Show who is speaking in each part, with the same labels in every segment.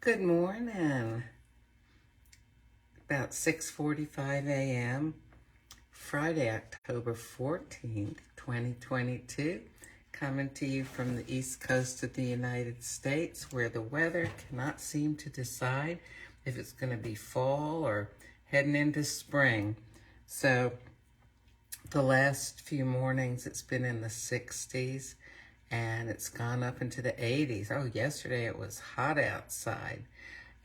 Speaker 1: Good morning. About 6:45 a.m. Friday, October 14th, 2022. Coming to you from the East Coast of the United States, where the weather cannot seem to decide if it's going to be fall or heading into spring. So the last few mornings it's been in the 60s and it's gone up into the 80s. Oh, yesterday it was hot outside.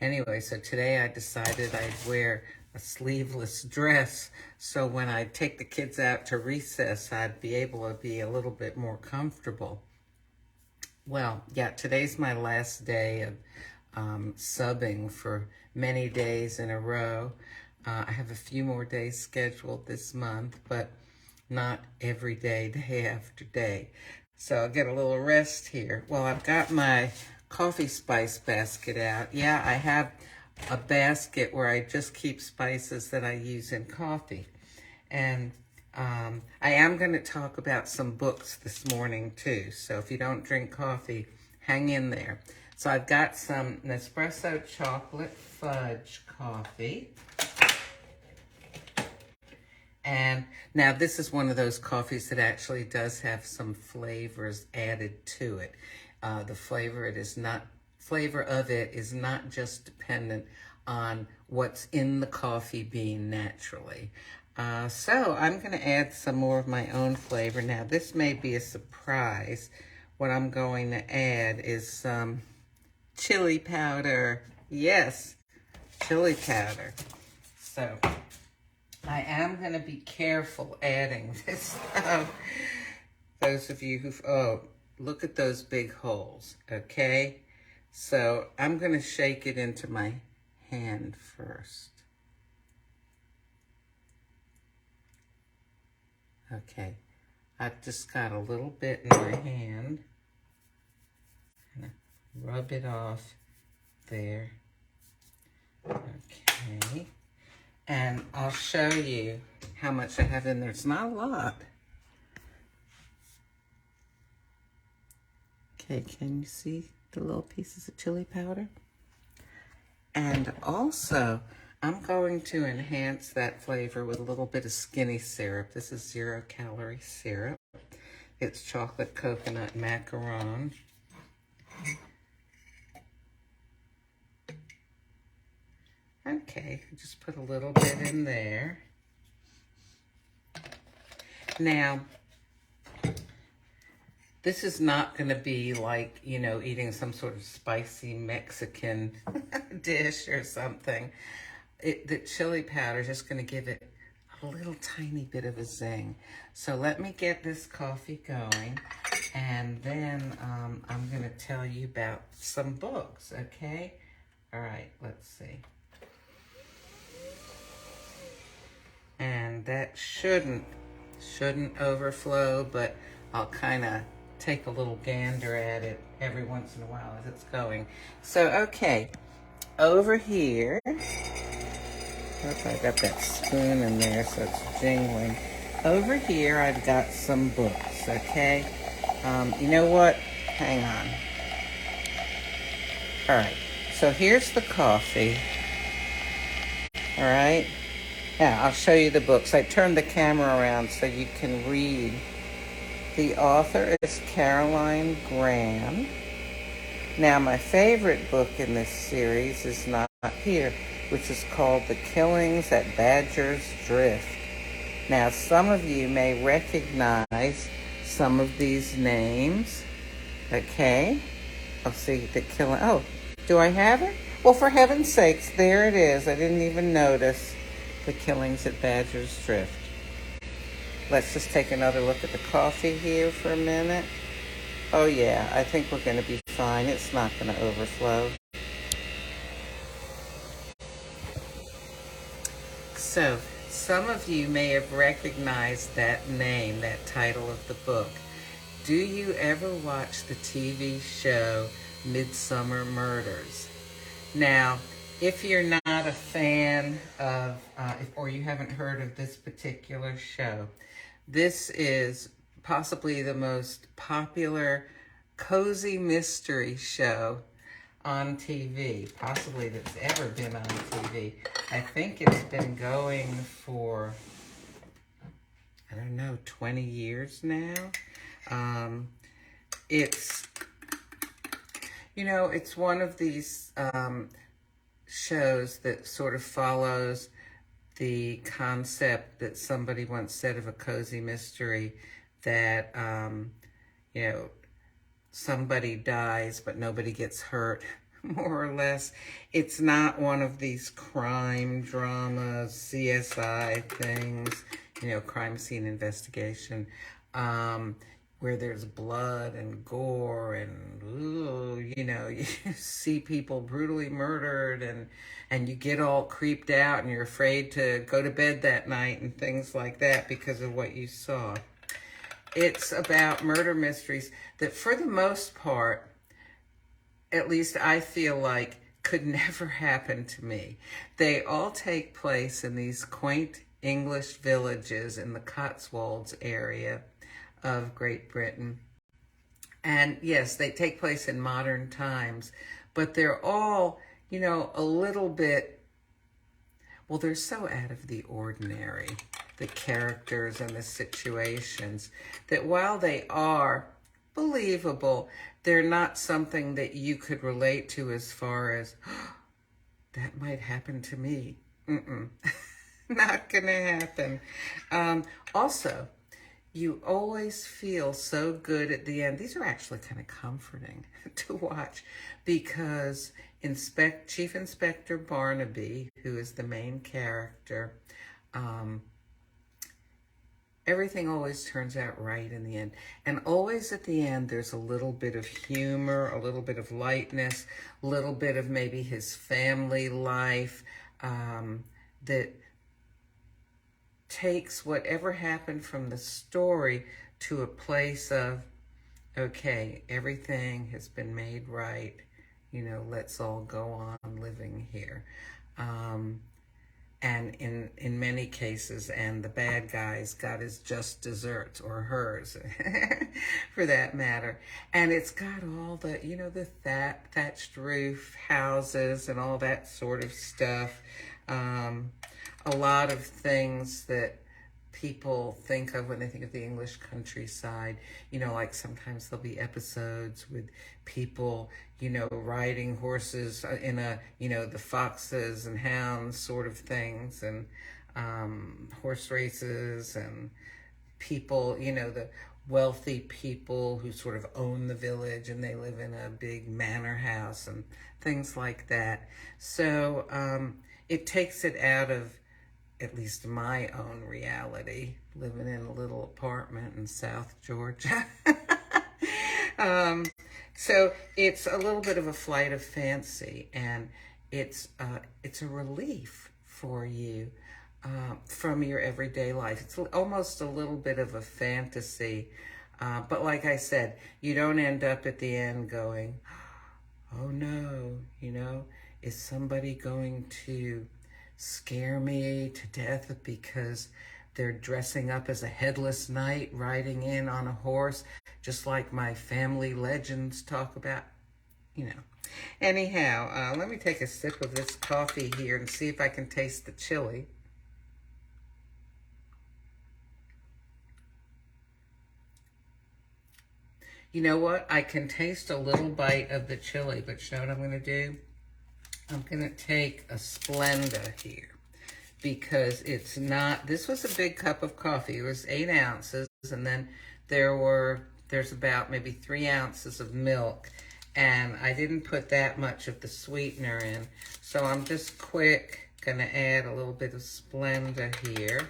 Speaker 1: Anyway, so today I decided I'd wear a sleeveless dress so when I take the kids out to recess, I'd be able to be a little bit more comfortable. Well, yeah, today's my last day of subbing for many days in a row. I have a few more days scheduled this month, but not every day, day after day. So I'll get a little rest here. Well, I've got my coffee spice basket out. Yeah, I have a basket where I just keep spices that I use in coffee. And I am going to talk about some books this morning too. So if you don't drink coffee, hang in there. So I've got some Nespresso chocolate fudge coffee. And now this is one of those coffees that actually does have some flavors added to it. The flavor of it is not just dependent on what's in the coffee bean naturally. So I'm going to add some more of my own flavor. Now this may be a surprise. What I'm going to add is some chili powder. Yes, chili powder. So I am going to be careful adding this. Those of you who've, look at those big holes, okay? So I'm going to shake it into my hand first. Okay, I've just got a little bit in my hand. Rub it off there. Okay. And I'll show you how much I have in there. It's not a lot. Okay, can you see the little pieces of chili powder? And also, I'm going to enhance that flavor with a little bit of skinny syrup. This is 0-calorie syrup. It's chocolate coconut macaron. Okay, just put a little bit in there. Now, this is not going to be like, you know, eating some sort of spicy Mexican dish or something. The chili powder is just going to give it a little tiny bit of a zing. So let me get this coffee going, and then I'm going to tell you about some books, okay? All right, let's see. And that shouldn't overflow, but I'll kind of take a little gander at it every once in a while as it's going. So, okay, over here, oops, I got that spoon in there so it's jingling. Over here, I've got some books, okay? You know what? Hang on. All right, so here's the coffee, all right? Now, I'll show you the books. I turned the camera around so you can read. The author is Caroline Graham. Now, my favorite book in this series is not here, which is called The Killings at Badger's Drift. Now, some of you may recognize some of these names. Okay? I'll see the killing. Oh, do I have it? Well, for heaven's sakes, there it is. I didn't even notice. The Killings at Badger's Drift. Let's just take another look at the coffee here for a minute. Oh yeah, I think we're going to be fine. It's not going to overflow. So, some of you may have recognized that name, that title of the book. Do you ever watch the TV show Midsomer Murders? Now, if you're not a fan of, or you haven't heard of this particular show, this is possibly the most popular cozy mystery show on TV, possibly that's ever been on TV. I think it's been going for, I don't know, 20 years now. It's, you know, it's one of these shows that sort of follows the concept that somebody once said of a cozy mystery, that, you know, somebody dies but nobody gets hurt, more or less. It's not one of these crime dramas, CSI things, you know, crime scene investigation, where there's blood and gore and, ooh, you know, you see people brutally murdered and you get all creeped out and you're afraid to go to bed that night and things like that because of what you saw. It's about murder mysteries that, for the most part, at least I feel like, could never happen to me. They all take place in these quaint English villages in the Cotswolds area of Great Britain. And yes, they take place in modern times, but they're all, you know, a little bit, well, they're so out of the ordinary, the characters and the situations, that while they are believable, they're not something that you could relate to as far as, oh, that might happen to me. Not gonna happen. Also, you always feel so good at the end. These are actually kind of comforting to watch, because Chief Inspector Barnaby, who is the main character, everything always turns out right in the end. And always at the end, there's a little bit of humor, a little bit of lightness, a little bit of maybe his family life, that takes whatever happened from the story to a place of, okay, everything has been made right. You know, let's all go on living here. And in many cases, and the bad guys got his just desserts, or hers, for that matter. And it's got all the, you know, the thatched roof houses and all that sort of stuff. A lot of things that people think of when they think of the English countryside. You know, like sometimes there'll be episodes with people, you know, riding horses in a, you know, the foxes and hounds sort of things, and horse races, and people, you know, the wealthy people who sort of own the village and they live in a big manor house and things like that. So it takes it out of, at least my own reality, living in a little apartment in South Georgia. So it's a little bit of a flight of fancy, and it's a relief for you from your everyday life. It's almost a little bit of a fantasy, but like I said, you don't end up at the end going, oh no, you know, is somebody going to scare me to death because they're dressing up as a headless knight riding in on a horse, just like my family legends talk about, you know. Anyhow, let me take a sip of this coffee here and see if I can taste the chili. You know what? I can taste a little bite of the chili, but you know what I'm going to do? I'm going to take a Splenda here, because it's not, this was a big cup of coffee. It was 8 ounces, and then there's about maybe 3 ounces of milk, and I didn't put that much of the sweetener in. So I'm just going to add a little bit of Splenda here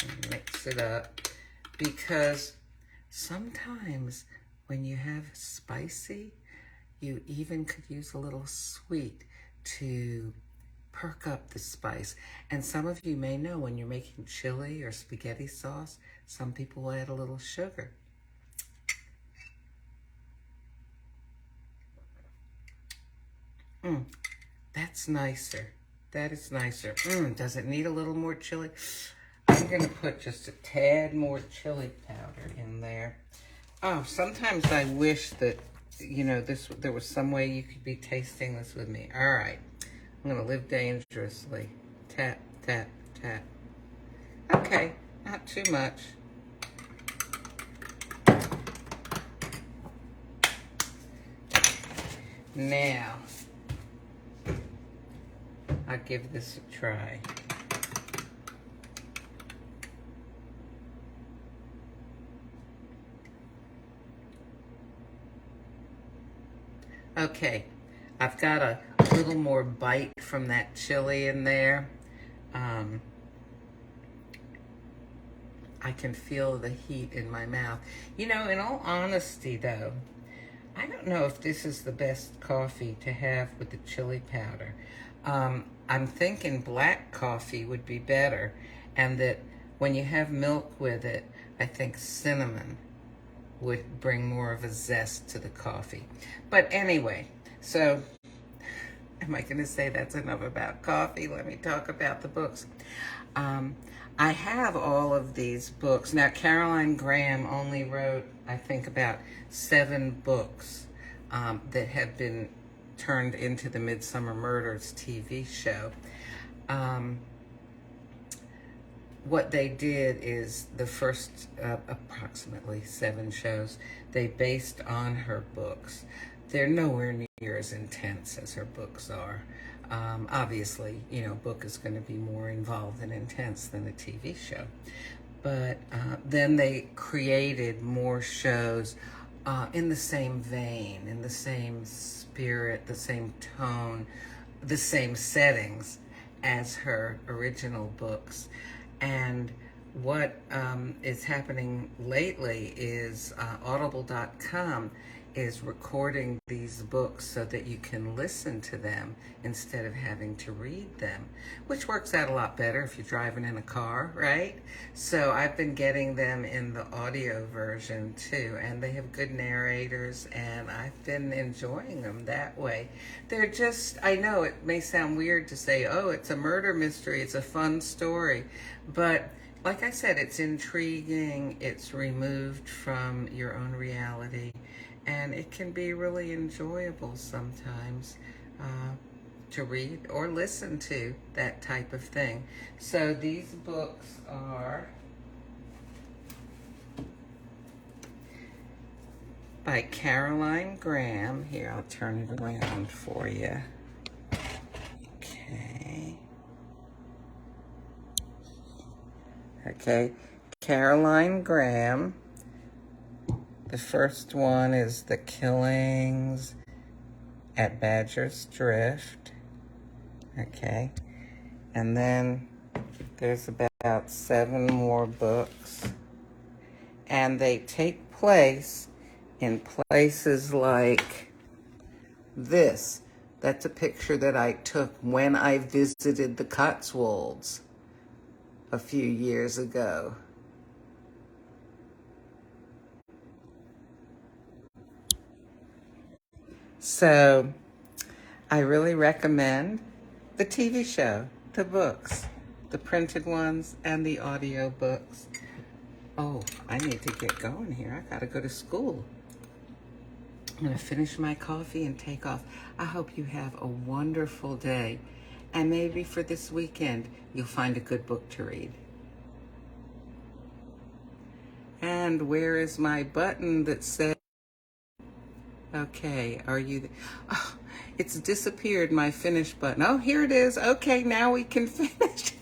Speaker 1: and mix it up, because sometimes when you have spicy, you even could use a little sweet to perk up the spice. And some of you may know when you're making chili or spaghetti sauce, some people will add a little sugar. That's nicer. That is nicer. Does it need a little more chili? I'm going to put just a tad more chili powder in there. Oh, sometimes I wish that you know, there was some way you could be tasting this with me. All right. I'm going to live dangerously. Tap, tap, tap. Okay, not too much. Now, I'll give this a try. Okay, I've got a little more bite from that chili in there. I can feel the heat in my mouth. You know, in all honesty though, I don't know if this is the best coffee to have with the chili powder. I'm thinking black coffee would be better, and that when you have milk with it, I think cinnamon would bring more of a zest to the coffee. But anyway, so am I going to say that's enough about coffee? Let me talk about the books. I have all of these books. Now, Caroline Graham only wrote, I think, about 7 books that have been turned into the Midsummer Murders TV show. What they did is the first approximately 7 shows, they based on her books. They're nowhere near as intense as her books are. Obviously, you know, a book is going to be more involved and intense than a TV show. But then they created more shows in the same vein, in the same spirit, the same tone, the same settings as her original books. And what is happening lately is Audible.com is recording these books so that you can listen to them instead of having to read them, which works out a lot better if you're driving in a car, right? So I've been getting them in the audio version too, and they have good narrators, and I've been enjoying them that way. They're just, I know it may sound weird to say, oh, it's a murder mystery, it's a fun story, but like I said, it's intriguing, it's removed from your own reality, and it can be really enjoyable sometimes to read or listen to that type of thing. So these books are by Caroline Graham. Here, I'll turn it around for you. Okay, Caroline Graham. The first one is The Killings at Badger's Drift. Okay, and then there's about 7 more books, and they take place in places like this. That's a picture that I took when I visited the Cotswolds a few years ago. So I really recommend the TV show, the books, the printed ones, and the audio books. Oh, I need to get going here. I gotta go to school. I'm gonna finish my coffee and take off. I hope you have a wonderful day. And maybe for this weekend, you'll find a good book to read. And where is my button that says, okay, are you, oh, it's disappeared, my finish button. Oh, here it is. Okay, now we can finish.